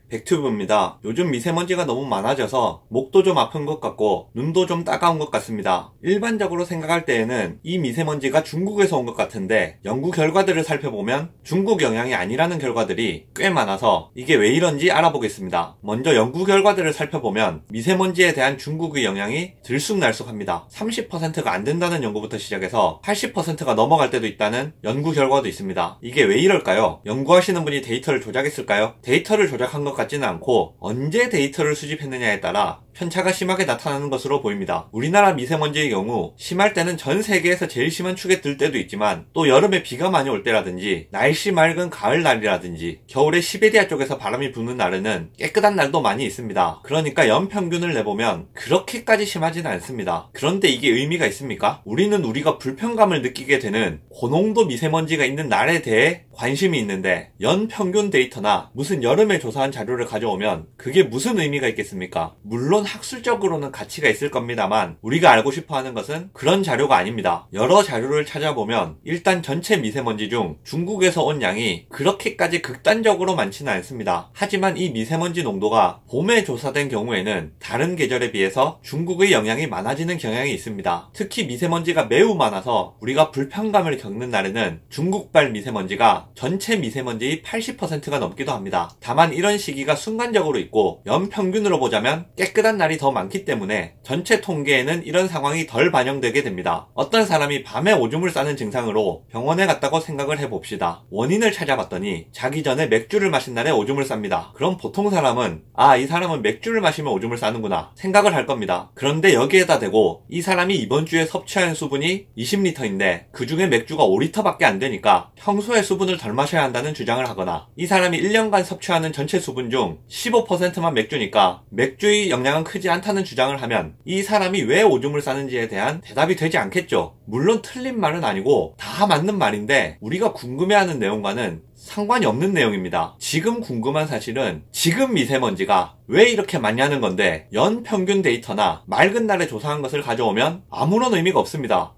백튜브입니다. 요즘 미세먼지가 너무 많아져서 목도 좀 아픈 것 같고 눈도 좀 따가운 것 같습니다. 일반적으로 생각할 때에는 이 미세먼지가 중국에서 온 것 같은데 연구 결과들을 살펴보면 중국 영향이 아니라는 결과들이 꽤 많아서 이게 왜 이런지 알아보겠습니다. 먼저 연구 결과들을 살펴보면 미세먼지에 대한 중국의 영향이 들쑥날쑥합니다. 30%가 안 된다는 연구부터 시작해서 80%가 넘어갈 때도 있다는 연구 결과도 있습니다. 이게 왜 이럴까요? 연구하시는 분이 데이터를 조작했을까요? 데이터를 조작한 것 같지는 않고 언제 데이터를 수집했느냐에 따라 편차가 심하게 나타나는 것으로 보입니다. 우리나라 미세먼지의 경우 심할 때는 전 세계에서 제일 심한 축에 들 때도 있지만 또 여름에 비가 많이 올 때라든지 날씨 맑은 가을날이라든지 겨울에 시베리아 쪽에서 바람이 부는 날에는 깨끗한 날도 많이 있습니다. 그러니까 연평균을 내보면 그렇게까지 심하지는 않습니다. 그런데 이게 의미가 있습니까? 우리는 우리가 불편감을 느끼게 되는 고농도 미세먼지가 있는 날에 대해 관심이 있는데 연평균 데이터나 무슨 여름에 조사한 자료를 가져오면 그게 무슨 의미가 있겠습니까? 물론 학술적으로는 가치가 있을 겁니다만 우리가 알고 싶어하는 것은 그런 자료가 아닙니다. 여러 자료를 찾아보면 일단 전체 미세먼지 중 중국에서 온 양이 그렇게까지 극단적으로 많지는 않습니다. 하지만 이 미세먼지 농도가 봄에 조사된 경우에는 다른 계절에 비해서 중국의 영향이 많아지는 경향이 있습니다. 특히 미세먼지가 매우 많아서 우리가 불편감을 겪는 날에는 중국발 미세먼지가 전체 미세먼지의 80%가 넘기도 합니다. 다만 이런 시기가 순간적으로 있고 연평균으로 보자면 깨끗한 날이 더 많기 때문에 전체 통계에는 이런 상황이 덜 반영되게 됩니다. 어떤 사람이 밤에 오줌을 싸는 증상으로 병원에 갔다고 생각을 해봅시다. 원인을 찾아봤더니 자기 전에 맥주를 마신 날에 오줌을 쌉니다. 그럼 보통 사람은 이 사람은 맥주를 마시면 오줌을 싸는구나 생각을 할 겁니다. 그런데 여기에다 대고 이 사람이 이번 주에 섭취한 수분이 20리터인데 그 중에 맥주가 5리터밖에 안 되니까 평소에 수분을 덜 마셔야 한다는 주장을 하거나 이 사람이 1년간 섭취하는 전체 수분 중 15%만 맥주니까 맥주의 영향은 크지 않다는 주장을 하면 이 사람이 왜 오줌을 싸는지에 대한 대답이 되지 않겠죠. 물론 틀린 말은 아니고 다 맞는 말인데 우리가 궁금해하는 내용과는 상관이 없는 내용입니다. 지금 궁금한 사실은 지금 미세먼지가 왜 이렇게 많냐는 건데 연평균 데이터나 맑은 날에 조사한 것을 가져오면 아무런 의미가 없습니다.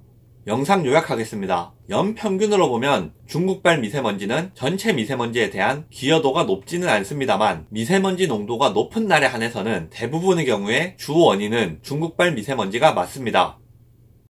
영상 요약하겠습니다. 연평균으로 보면 중국발 미세먼지는 전체 미세먼지에 대한 기여도가 높지는 않습니다만 미세먼지 농도가 높은 날에 한해서는 대부분의 경우에 주 원인은 중국발 미세먼지가 맞습니다.